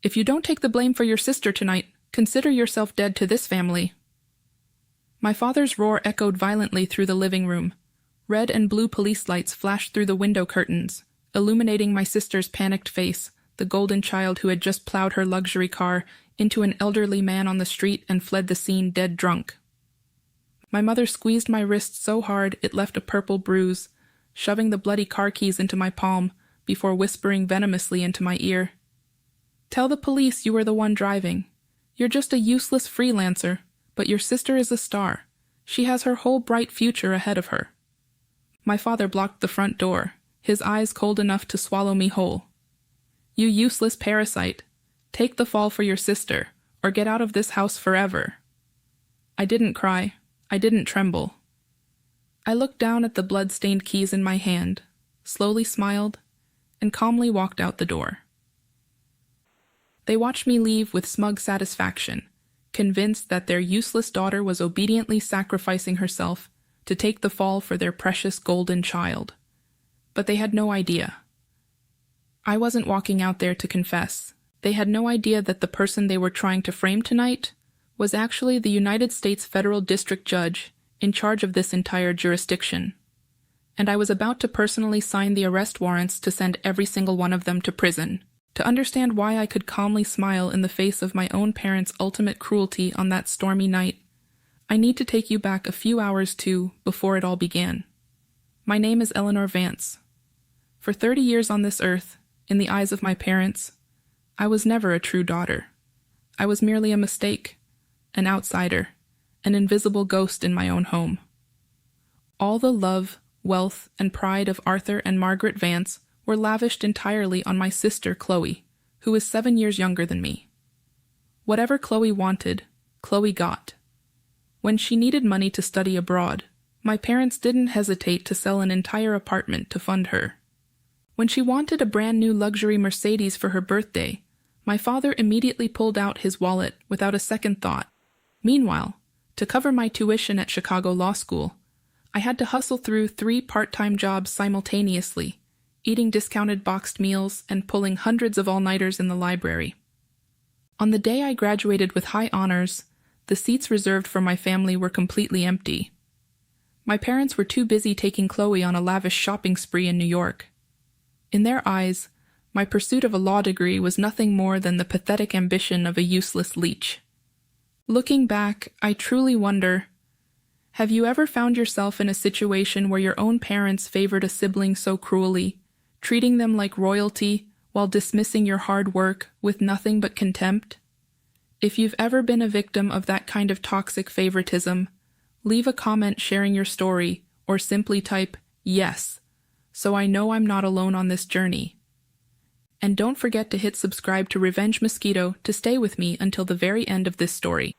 If you don't take the blame for your sister tonight, consider yourself dead to this family." My father's roar echoed violently through the living room. Red and blue police lights flashed through the window curtains, illuminating my sister's panicked face, the golden child who had just plowed her luxury car into an elderly man on the street and fled the scene dead drunk. My mother squeezed my wrist so hard it left a purple bruise, shoving the bloody car keys into my palm before whispering venomously into my ear. "Tell the police you were the one driving. You're just a useless freelancer, but your sister is a star. She has her whole bright future ahead of her." My father blocked the front door, his eyes cold enough to swallow me whole. "You useless parasite. Take the fall for your sister, or get out of this house forever." I didn't cry. I didn't tremble. I looked down at the blood-stained keys in my hand, slowly smiled, and calmly walked out the door. They watched me leave with smug satisfaction, convinced that their useless daughter was obediently sacrificing herself to take the fall for their precious golden child. But they had no idea. I wasn't walking out there to confess. They had no idea that the person they were trying to frame tonight was actually the United States Federal District Judge in charge of this entire jurisdiction. And I was about to personally sign the arrest warrants to send every single one of them to prison. To understand why I could calmly smile in the face of my own parents' ultimate cruelty on that stormy night, I need to take you back a few hours to before it all began. My name is Eleanor Vance. For 30 years on this earth, in the eyes of my parents, I was never a true daughter. I was merely a mistake, an outsider, an invisible ghost in my own home. All the love, wealth, and pride of Arthur and Margaret Vance were lavished entirely on my sister Chloe, who is 7 years younger than me. Whatever Chloe wanted, Chloe got. When she needed money to study abroad, my parents didn't hesitate to sell an entire apartment to fund her. When she wanted a brand new luxury Mercedes for her birthday, my father immediately pulled out his wallet without a second thought. Meanwhile, to cover my tuition at Chicago Law School, I had to hustle through 3 part-time jobs simultaneously, eating discounted boxed meals and pulling hundreds of all-nighters in the library. On the day I graduated with high honors, the seats reserved for my family were completely empty. My parents were too busy taking Chloe on a lavish shopping spree in New York. In their eyes, my pursuit of a law degree was nothing more than the pathetic ambition of a useless leech. Looking back, I truly wonder, have you ever found yourself in a situation where your own parents favored a sibling so cruelly, treating them like royalty while dismissing your hard work with nothing but contempt? If you've ever been a victim of that kind of toxic favoritism, leave a comment sharing your story or simply type "yes" so I know I'm not alone on this journey. And don't forget to hit subscribe to Revenge Mosquito to stay with me until the very end of this story.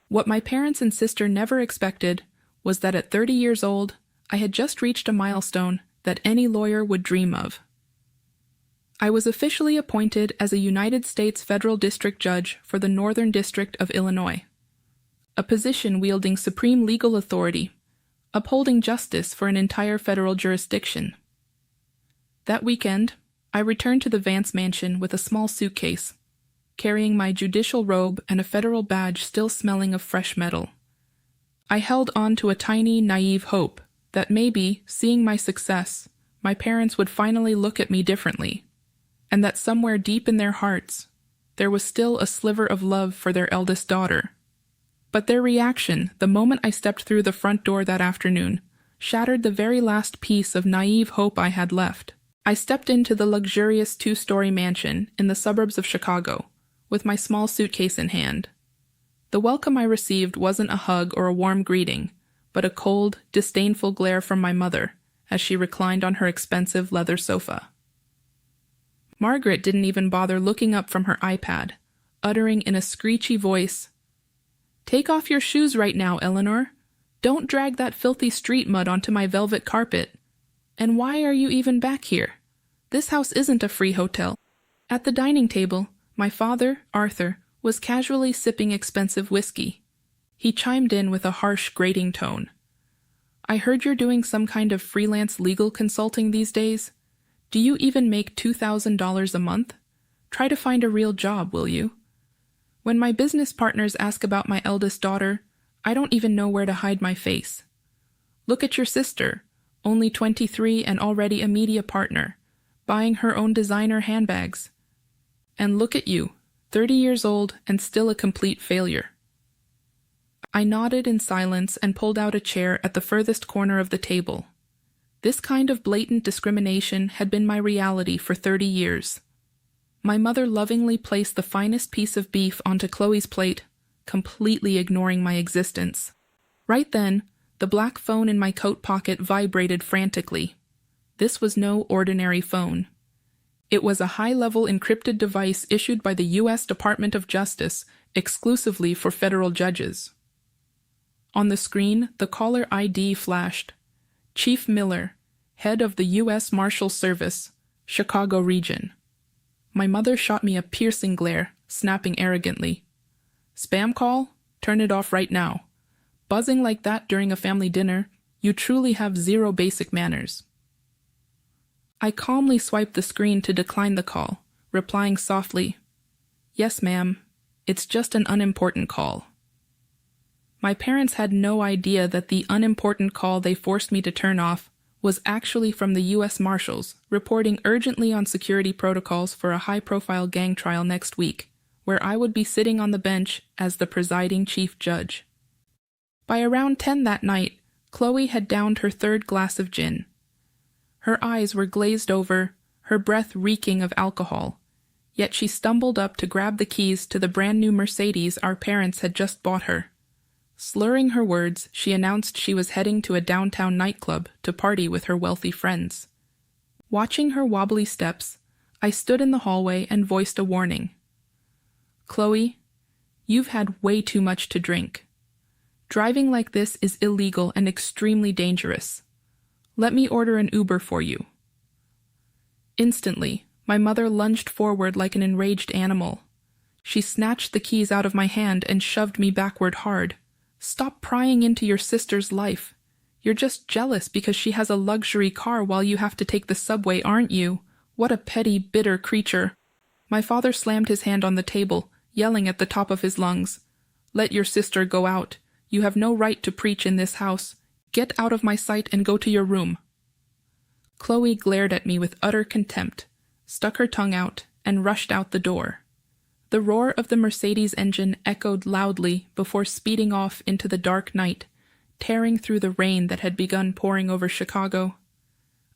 What my parents and sister never expected was that at 30 years old, I had just reached a milestone that any lawyer would dream of. I was officially appointed as a United States Federal District Judge for the Northern District of Illinois, a position wielding supreme legal authority, upholding justice for an entire federal jurisdiction. That weekend, I returned to the Vance mansion with a small suitcase, carrying my judicial robe and a federal badge still smelling of fresh metal. I held on to a tiny, naive hope that maybe, seeing my success, my parents would finally look at me differently, and that somewhere deep in their hearts, there was still a sliver of love for their eldest daughter. But their reaction, the moment I stepped through the front door that afternoon, shattered the very last piece of naive hope I had left. I stepped into the luxurious 2-story mansion in the suburbs of Chicago, with my small suitcase in hand. The welcome I received wasn't a hug or a warm greeting, but a cold, disdainful glare from my mother as she reclined on her expensive leather sofa. Margaret didn't even bother looking up from her iPad, uttering in a screechy voice, "Take off your shoes right now, Eleanor. Don't drag that filthy street mud onto my velvet carpet. And why are you even back here? This house isn't a free hotel." At the dining table, my father, Arthur, was casually sipping expensive whiskey. He chimed in with a harsh, grating tone. "I heard you're doing some kind of freelance legal consulting these days. Do you even make $2,000 a month? Try to find a real job, will you? When my business partners ask about my eldest daughter, I don't even know where to hide my face. Look at your sister, only 23 and already a media partner, buying her own designer handbags. And look at you, 30 years old and still a complete failure. I nodded in silence and pulled out a chair at the furthest corner of the table. This kind of blatant discrimination had been my reality for 30 years. My mother lovingly placed the finest piece of beef onto Chloe's plate, completely ignoring my existence. Right then, the black phone in my coat pocket vibrated frantically. This was no ordinary phone. It was a high-level encrypted device issued by the U.S. Department of Justice exclusively for federal judges. On the screen, the caller ID flashed. Chief Miller, head of the U.S. Marshal Service, Chicago region. My mother shot me a piercing glare, snapping arrogantly. Spam call? Turn it off right now. Buzzing like that during a family dinner, you truly have zero basic manners. I calmly swiped the screen to decline the call, replying softly, Yes, ma'am. It's just an unimportant call. My parents had no idea that the unimportant call they forced me to turn off was actually from the U.S. Marshals, reporting urgently on security protocols for a high-profile gang trial next week, where I would be sitting on the bench as the presiding chief judge. By around 10 that night, Chloe had downed her third glass of gin. Her eyes were glazed over, her breath reeking of alcohol, yet she stumbled up to grab the keys to the brand-new Mercedes our parents had just bought her. Slurring her words, she announced she was heading to a downtown nightclub to party with her wealthy friends. Watching her wobbly steps, I stood in the hallway and voiced a warning. Chloe, you've had way too much to drink. Driving like this is illegal and extremely dangerous. Let me order an Uber for you. Instantly, my mother lunged forward like an enraged animal. She snatched the keys out of my hand and shoved me backward hard. Stop prying into your sister's life. You're just jealous because she has a luxury car while you have to take the subway, aren't you? What a petty, bitter creature. My father slammed his hand on the table, yelling at the top of his lungs. Let your sister go out. You have no right to preach in this house. Get out of my sight and go to your room. Chloe glared at me with utter contempt, stuck her tongue out, and rushed out the door. The roar of the Mercedes engine echoed loudly before speeding off into the dark night, tearing through the rain that had begun pouring over Chicago.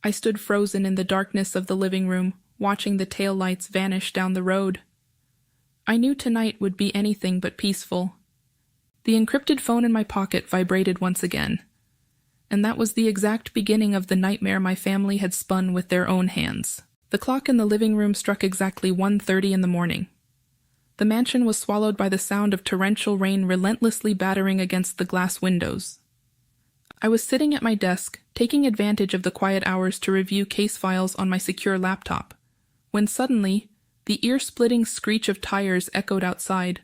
I stood frozen in the darkness of the living room, watching the taillights vanish down the road. I knew tonight would be anything but peaceful. The encrypted phone in my pocket vibrated once again, and that was the exact beginning of the nightmare my family had spun with their own hands. The clock in the living room struck exactly 1:30 in the morning. The mansion was swallowed by the sound of torrential rain relentlessly battering against the glass windows. I was sitting at my desk, taking advantage of the quiet hours to review case files on my secure laptop, when suddenly, the ear-splitting screech of tires echoed outside,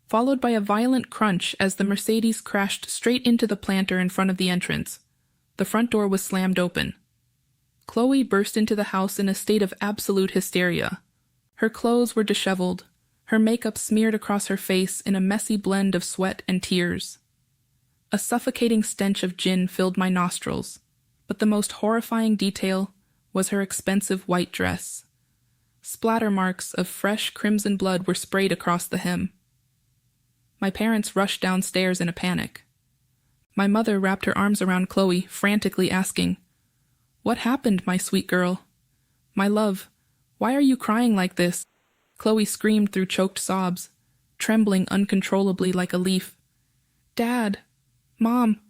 followed by a violent crunch as the Mercedes crashed straight into the planter in front of the entrance. The front door was slammed open. Chloe burst into the house in a state of absolute hysteria. Her clothes were disheveled, her makeup smeared across her face in a messy blend of sweat and tears. A suffocating stench of gin filled my nostrils, but the most horrifying detail was her expensive white dress. Splatter marks of fresh crimson blood were sprayed across the hem. My parents rushed downstairs in a panic. My mother wrapped her arms around Chloe, frantically asking, "What happened, my sweet girl? My love, why are you crying like this?" Chloe screamed through choked sobs, trembling uncontrollably like a leaf. "Dad! Mom!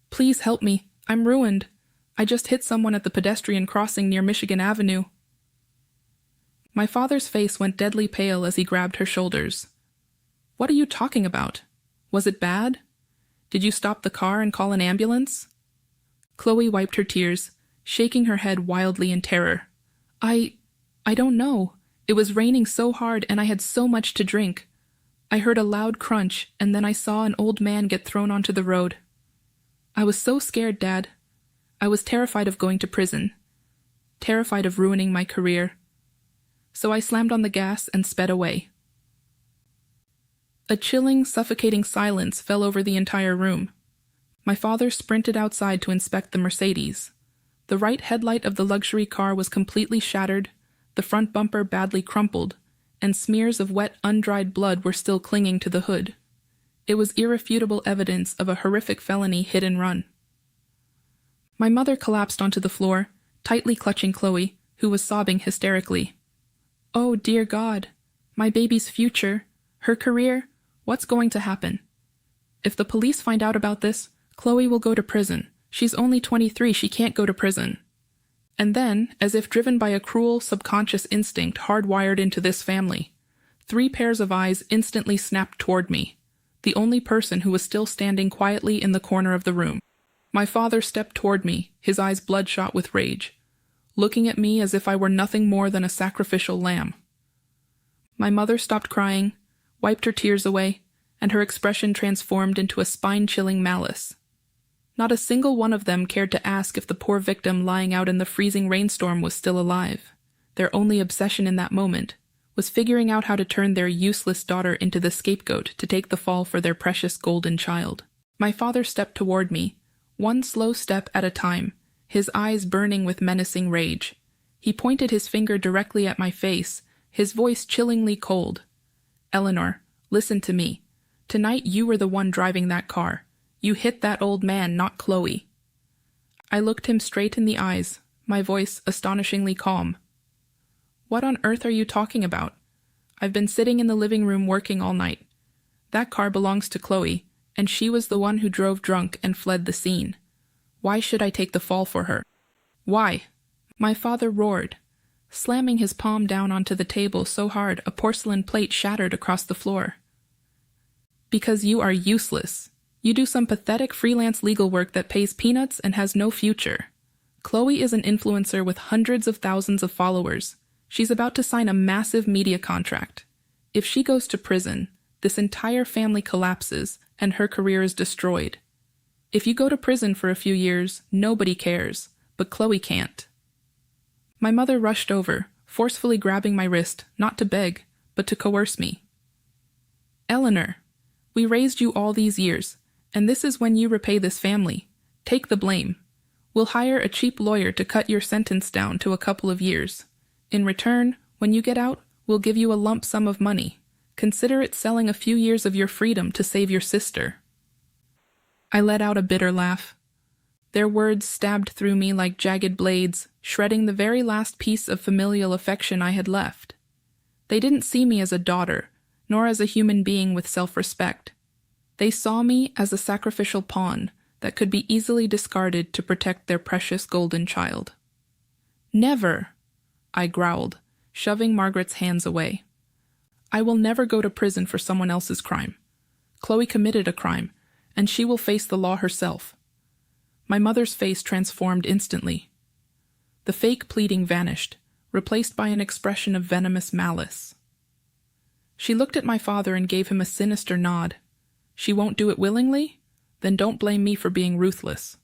Please help me. I'm ruined. I just hit someone at the pedestrian crossing near Michigan Avenue." My father's face went deadly pale as he grabbed her shoulders. "What are you talking about? Was it bad? Did you stop the car and call an ambulance?" Chloe wiped her tears, shaking her head wildly in terror. I don't know. It was raining so hard and I had so much to drink. I heard a loud crunch and then I saw an old man get thrown onto the road. I was so scared, Dad. I was terrified of going to prison. Terrified of ruining my career. so I slammed on the gas and sped away. A chilling, suffocating silence fell over the entire room. My father sprinted outside to inspect the Mercedes. The right headlight of the luxury car was completely shattered, the front bumper badly crumpled, and smears of wet, undried blood were still clinging to the hood. It was irrefutable evidence of a horrific felony hit and run. My mother collapsed onto the floor, tightly clutching Chloe, who was sobbing hysterically. "Oh, dear God! My baby's future, her career, what's going to happen? If the police find out about this, Chloe will go to prison. She's only 23, she can't go to prison." And then, as if driven by a cruel, subconscious instinct hardwired into this family, 3 pairs of eyes instantly snapped toward me, the only person who was still standing quietly in the corner of the room. My father stepped toward me, his eyes bloodshot with rage, looking at me as if I were nothing more than a sacrificial lamb. My mother stopped crying, wiped her tears away, and her expression transformed into a spine-chilling malice. Not a single one of them cared to ask if the poor victim lying out in the freezing rainstorm was still alive. Their only obsession in that moment was figuring out how to turn their useless daughter into the scapegoat to take the fall for their precious golden child. My father stepped toward me, one slow step at a time, his eyes burning with menacing rage. He pointed his finger directly at my face, his voice chillingly cold. "Eleanor, listen to me. Tonight you were the one driving that car. You hit that old man, not Chloe." I looked him straight in the eyes, my voice astonishingly calm. "What on earth are you talking about? I've been sitting in the living room working all night. That car belongs to Chloe, and she was the one who drove drunk and fled the scene. Why should I take the fall for her? Why?" My father roared, slamming his palm down onto the table so hard a porcelain plate shattered across the floor. "Because you are useless. You do some pathetic freelance legal work that pays peanuts and has no future. Chloe is an influencer with hundreds of thousands of followers. She's about to sign a massive media contract. If she goes to prison, this entire family collapses and her career is destroyed. If you go to prison for a few years, nobody cares, but Chloe can't." My mother rushed over, forcefully grabbing my wrist, not to beg, but to coerce me. "Eleanor, we raised you all these years, and this is when you repay this family. Take the blame. We'll hire a cheap lawyer to cut your sentence down to a couple of years. In return, when you get out, we'll give you a lump sum of money. Consider it selling a few years of your freedom to save your sister." I let out a bitter laugh. Their words stabbed through me like jagged blades, shredding the very last piece of familial affection I had left. They didn't see me as a daughter, nor as a human being with self-respect. They saw me as a sacrificial pawn that could be easily discarded to protect their precious golden child. "Never!" I growled, shoving Margaret's hands away. "I will never go to prison for someone else's crime. Chloe committed a crime, and she will face the law herself." My mother's face transformed instantly. The fake pleading vanished, replaced by an expression of venomous malice. She looked at my father and gave him a sinister nod. "She won't do it willingly? Then don't blame me for being ruthless."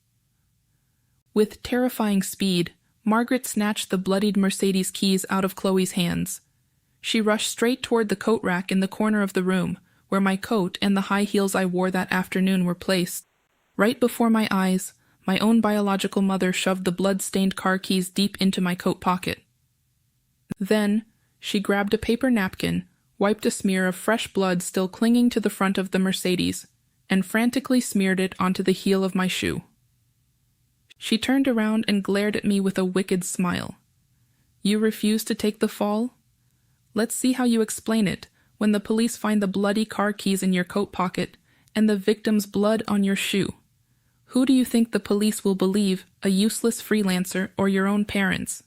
With terrifying speed, Margaret snatched the bloodied Mercedes keys out of Chloe's hands. She rushed straight toward the coat rack in the corner of the room, where my coat and the high heels I wore that afternoon were placed. Right before my eyes, my own biological mother shoved the blood-stained car keys deep into my coat pocket. Then, she grabbed a paper napkin, wiped a smear of fresh blood still clinging to the front of the Mercedes, and frantically smeared it onto the heel of my shoe. She turned around and glared at me with a wicked smile. "You refuse to take the fall? Let's see how you explain it when the police find the bloody car keys in your coat pocket and the victim's blood on your shoe. Who do you think the police will believe, a useless freelancer or your own parents?"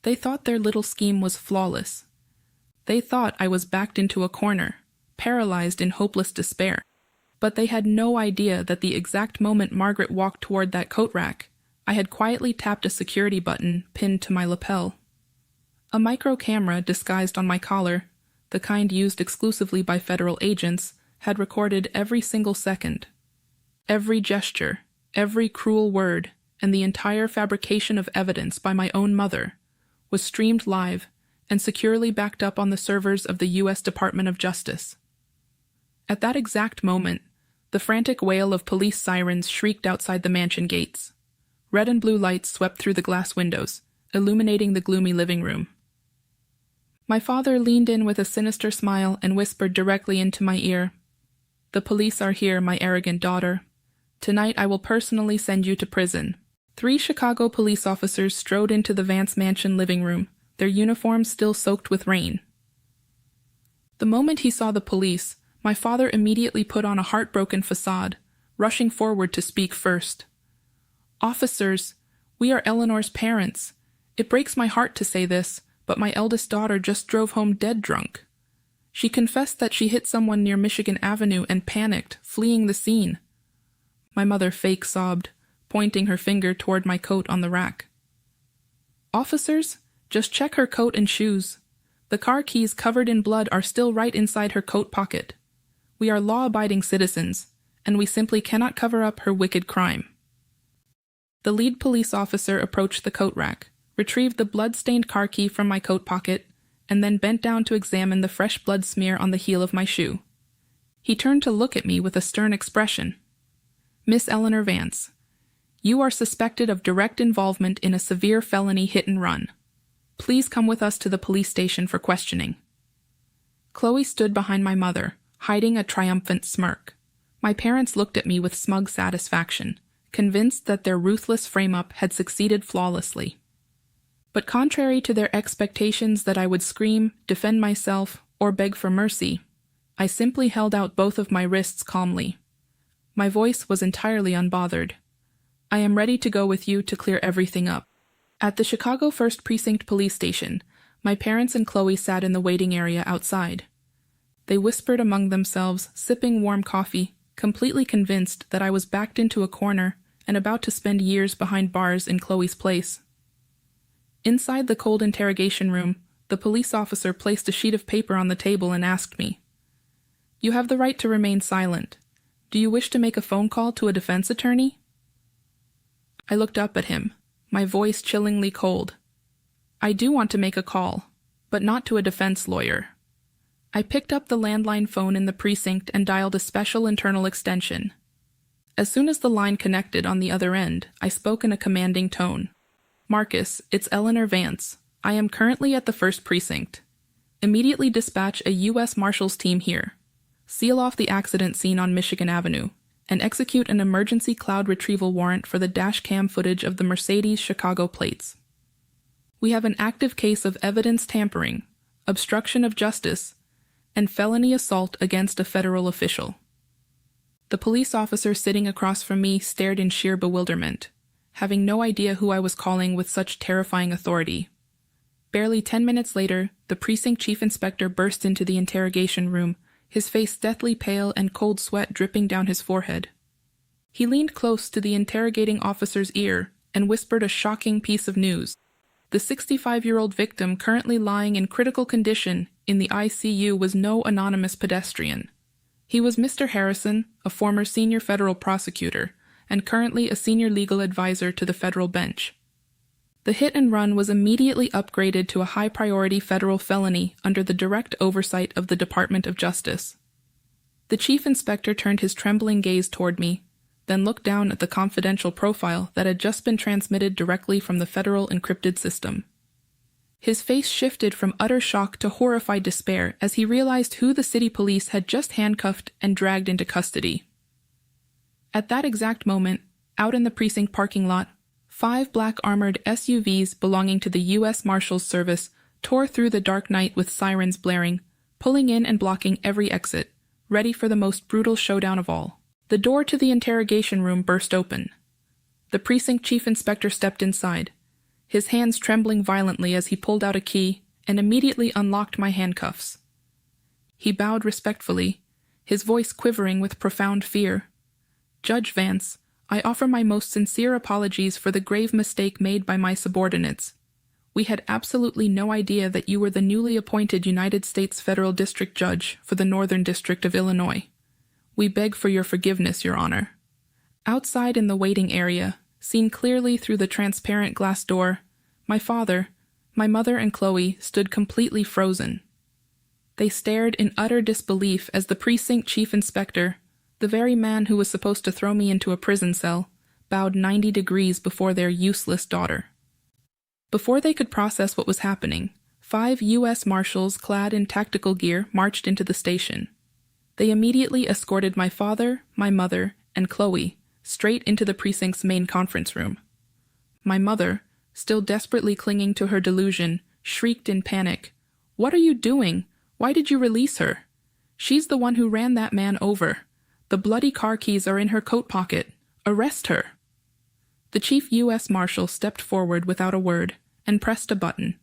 They thought their little scheme was flawless. They thought I was backed into a corner, paralyzed in hopeless despair. But they had no idea that the exact moment Margaret walked toward that coat rack, I had quietly tapped a security button pinned to my lapel. A micro camera disguised on my collar, the kind used exclusively by federal agents, had recorded every single second. Every gesture, every cruel word, and the entire fabrication of evidence by my own mother was streamed live and securely backed up on the servers of the U.S. Department of Justice. At that exact moment, the frantic wail of police sirens shrieked outside the mansion gates. Red and blue lights swept through the glass windows, illuminating the gloomy living room. My father leaned in with a sinister smile and whispered directly into my ear, "The police are here, my arrogant daughter. Tonight I will personally send you to prison." 3 Chicago police officers strode into the Vance mansion living room, their uniforms still soaked with rain. The moment he saw the police, my father immediately put on a heartbroken facade, rushing forward to speak first. "Officers, we are Eleanor's parents. It breaks my heart to say this, but my eldest daughter just drove home dead drunk. She confessed that she hit someone near Michigan Avenue and panicked, fleeing the scene." My mother fake sobbed, pointing her finger toward my coat on the rack. "Officers, just check her coat and shoes. The car keys covered in blood are still right inside her coat pocket. We are law-abiding citizens, and we simply cannot cover up her wicked crime." The lead police officer approached the coat rack, retrieved the blood-stained car key from my coat pocket, and then bent down to examine the fresh blood smear on the heel of my shoe. He turned to look at me with a stern expression. "Miss Eleanor Vance, you are suspected of direct involvement in a severe felony hit-and-run. Please come with us to the police station for questioning." Chloe stood behind my mother, hiding a triumphant smirk. My parents looked at me with smug satisfaction, convinced that their ruthless frame-up had succeeded flawlessly. But contrary to their expectations that I would scream, defend myself, or beg for mercy, I simply held out both of my wrists calmly. My voice was entirely unbothered. "I am ready to go with you to clear everything up." At the Chicago 1st Precinct Police Station, my parents and Chloe sat in the waiting area outside. They whispered among themselves, sipping warm coffee, completely convinced that I was backed into a corner and about to spend years behind bars in Chloe's place. Inside the cold interrogation room, the police officer placed a sheet of paper on the table and asked me, "You have the right to remain silent. Do you wish to make a phone call to a defense attorney?" I looked up at him, my voice chillingly cold. "I do want to make a call, but not to a defense lawyer." I picked up the landline phone in the precinct and dialed a special internal extension. As soon as the line connected on the other end, I spoke in a commanding tone. "Marcus, it's Eleanor Vance. I am currently at the 1st Precinct. Immediately dispatch a U.S. Marshals team here. Seal off the accident scene on Michigan Avenue, and execute an emergency cloud retrieval warrant for the dash cam footage of the Mercedes Chicago plates. We have an active case of evidence tampering, obstruction of justice, and felony assault against a federal official." The police officer sitting across from me stared in sheer bewilderment, having no idea who I was calling with such terrifying authority. Barely 10 minutes later, the precinct chief inspector burst into the interrogation room, his face deathly pale and cold sweat dripping down his forehead. He leaned close to the interrogating officer's ear and whispered a shocking piece of news. The 65-year-old victim currently lying in critical condition in the ICU was no anonymous pedestrian. He was Mr. Harrison, a former senior federal prosecutor, and currently a senior legal advisor to the federal bench. The hit-and-run was immediately upgraded to a high-priority federal felony under the direct oversight of the Department of Justice. The chief inspector turned his trembling gaze toward me, then looked down at the confidential profile that had just been transmitted directly from the federal encrypted system. His face shifted from utter shock to horrified despair as he realized who the city police had just handcuffed and dragged into custody. At that exact moment, out in the precinct parking lot, 5 black armored SUVs belonging to the U.S. Marshals Service tore through the dark night with sirens blaring, pulling in and blocking every exit, ready for the most brutal showdown of all. The door to the interrogation room burst open. The precinct chief inspector stepped inside, his hands trembling violently as he pulled out a key and immediately unlocked my handcuffs. He bowed respectfully, his voice quivering with profound fear. "Judge Vance, I offer my most sincere apologies for the grave mistake made by my subordinates. We had absolutely no idea that you were the newly appointed United States Federal District Judge for the Northern District of Illinois. We beg for your forgiveness, Your Honor." Outside in the waiting area, seen clearly through the transparent glass door, my My mother and Chloe stood completely frozen. They stared in utter disbelief as the precinct chief inspector, the very man who was supposed to throw me into a prison cell, bowed 90 degrees before their useless daughter. Before they could process what was happening, 5 U.S. Marshals clad in tactical gear marched into the station. They immediately escorted my father, my mother, and Chloe straight into the precinct's main conference room. My mother, still desperately clinging to her delusion, shrieked in panic, "What are you doing? Why did you release her? She's the one who ran that man over. The bloody car keys are in her coat pocket. Arrest her." The chief U.S. Marshal stepped forward without a word and pressed a button,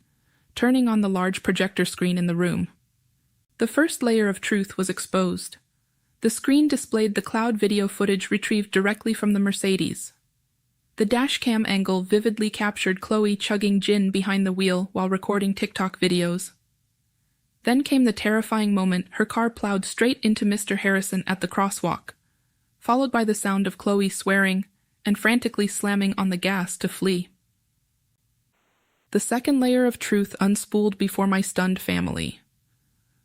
turning on the large projector screen in the room. The first layer of truth was exposed. The screen displayed the cloud video footage retrieved directly from the Mercedes. The dashcam angle vividly captured Chloe chugging gin behind the wheel while recording TikTok videos. Then came the terrifying moment her car plowed straight into Mr. Harrison at the crosswalk, followed by the sound of Chloe swearing and frantically slamming on the gas to flee. The second layer of truth unspooled before my stunned family.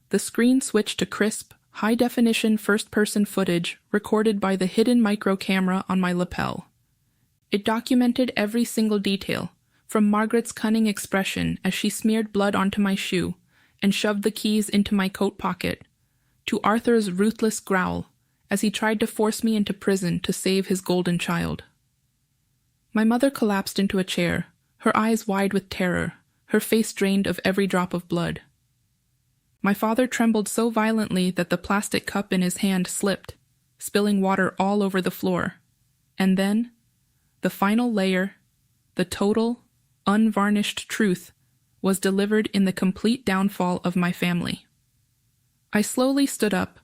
The screen switched to crisp, high-definition first-person footage recorded by the hidden micro camera on my lapel. It documented every single detail, from Margaret's cunning expression as she smeared blood onto my shoe and shoved the keys into my coat pocket, to Arthur's ruthless growl as he tried to force me into prison to save his golden child. My mother collapsed into a chair, her eyes wide with terror, her face drained of every drop of blood. My father trembled so violently that the plastic cup in his hand slipped, spilling water all over the floor. And then, the final layer, the total, unvarnished truth, was delivered in the complete downfall of my family. I slowly stood up,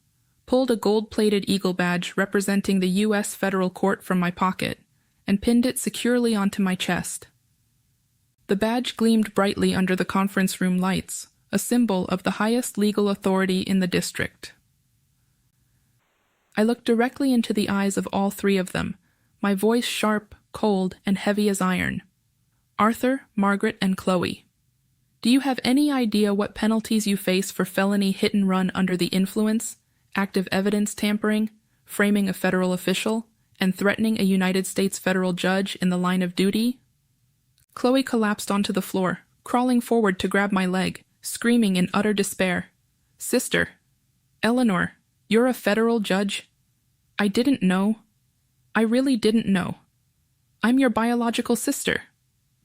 pulled a gold-plated eagle badge representing the U.S. federal court from my pocket, and pinned it securely onto my chest. The badge gleamed brightly under the conference room lights, a symbol of the highest legal authority in the district. I looked directly into the eyes of all 3 of them, my voice sharp, cold, and heavy as iron. "Arthur, Margaret, and Chloe, do you have any idea what penalties you face for felony hit and run under the influence, active evidence tampering, framing a federal official, and threatening a United States federal judge in the line of duty?" Chloe collapsed onto the floor, crawling forward to grab my leg, screaming in utter despair, "Sister, Eleanor, you're a federal judge? I didn't know. I really didn't know. I'm your biological sister.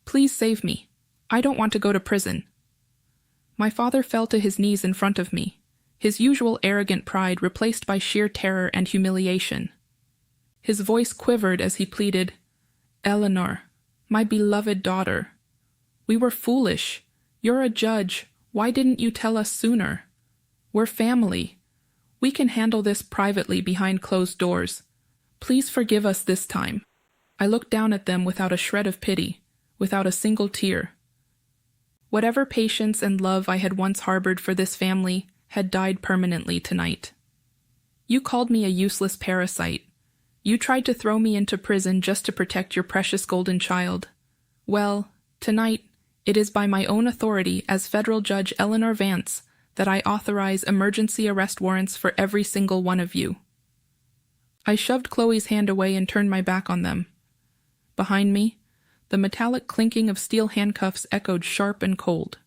Please save me. I don't want to go to prison." My father fell to his knees in front of me, his usual arrogant pride replaced by sheer terror and humiliation. His voice quivered as he pleaded, "Eleanor, my beloved daughter. We were foolish. You're a judge. Why didn't you tell us sooner? We're family. We can handle this privately behind closed doors. Please forgive us this time." I looked down at them without a shred of pity, without a single tear. Whatever patience and love I had once harbored for this family had died permanently tonight. You called me a useless parasite. You tried to throw me into prison just to protect your precious golden child. Well, tonight, it is by my own authority as Federal Judge Eleanor Vance that I authorize emergency arrest warrants for every single one of you. I shoved Chloe's hand away and turned my back on them. Behind me, the metallic clinking of steel handcuffs echoed sharp and cold.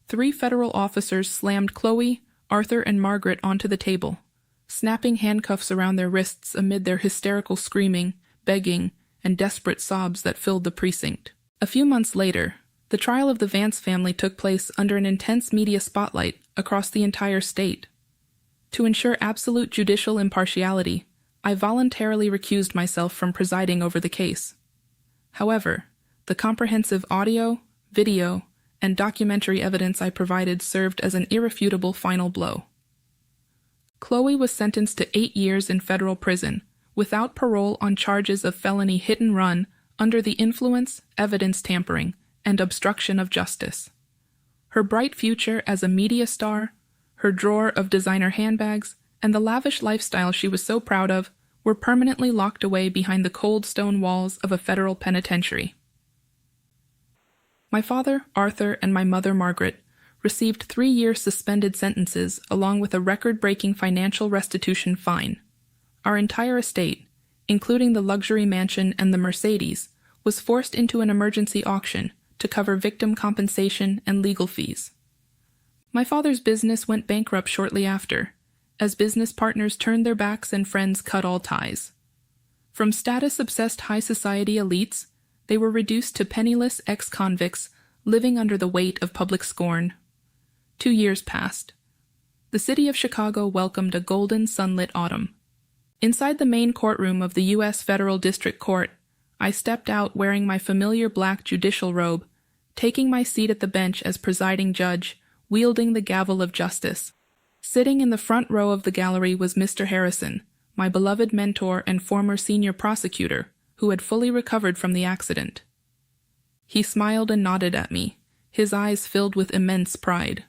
3 federal officers slammed Chloe, Arthur, and Margaret onto the table, snapping handcuffs around their wrists amid their hysterical screaming, begging, and desperate sobs that filled the precinct. A few months later, the trial of the Vance family took place under an intense media spotlight across the entire state. To ensure absolute judicial impartiality, I voluntarily recused myself from presiding over the case. However, the comprehensive audio, video, and documentary evidence I provided served as an irrefutable final blow. Chloe was sentenced to 8 years in federal prison, without parole on charges of felony hit and run under the influence, evidence tampering, and obstruction of justice. Her bright future as a media star, her drawer of designer handbags, and the lavish lifestyle she was so proud of were permanently locked away behind the cold stone walls of a federal penitentiary. My father, Arthur, and my mother, Margaret, received 3-year suspended sentences along with a record-breaking financial restitution fine. Our entire estate, including the luxury mansion and the Mercedes, was forced into an emergency auction to cover victim compensation and legal fees. My father's business went bankrupt shortly after, as business partners turned their backs and friends cut all ties. From status-obsessed high society elites, they were reduced to penniless ex-convicts living under the weight of public scorn. 2 years passed. The city of Chicago welcomed a golden sunlit autumn. Inside the main courtroom of the U.S. Federal District Court, I stepped out wearing my familiar black judicial robe, taking my seat at the bench as presiding judge, wielding the gavel of justice. Sitting in the front row of the gallery was Mr. Harrison, my beloved mentor and former senior prosecutor, who had fully recovered from the accident. He smiled and nodded at me, his eyes filled with immense pride.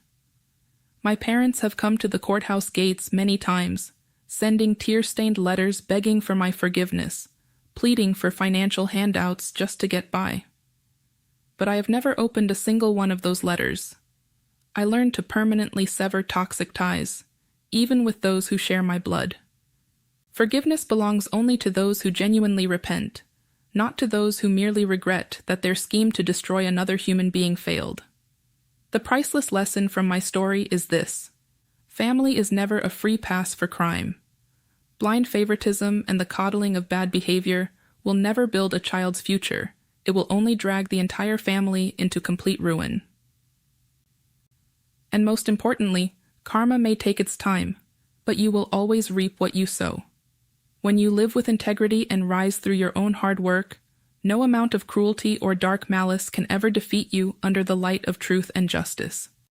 My parents have come to the courthouse gates many times, sending tear-stained letters begging for my forgiveness, pleading for financial handouts just to get by. But I have never opened a single one of those letters. I learned to permanently sever toxic ties, even with those who share my blood. Forgiveness belongs only to those who genuinely repent, not to those who merely regret that their scheme to destroy another human being failed. The priceless lesson from my story is this: family is never a free pass for crime. Blind favoritism and the coddling of bad behavior will never build a child's future. It will only drag the entire family into complete ruin. And most importantly, karma may take its time, but you will always reap what you sow. When you live with integrity and rise through your own hard work, no amount of cruelty or dark malice can ever defeat you under the light of truth and justice.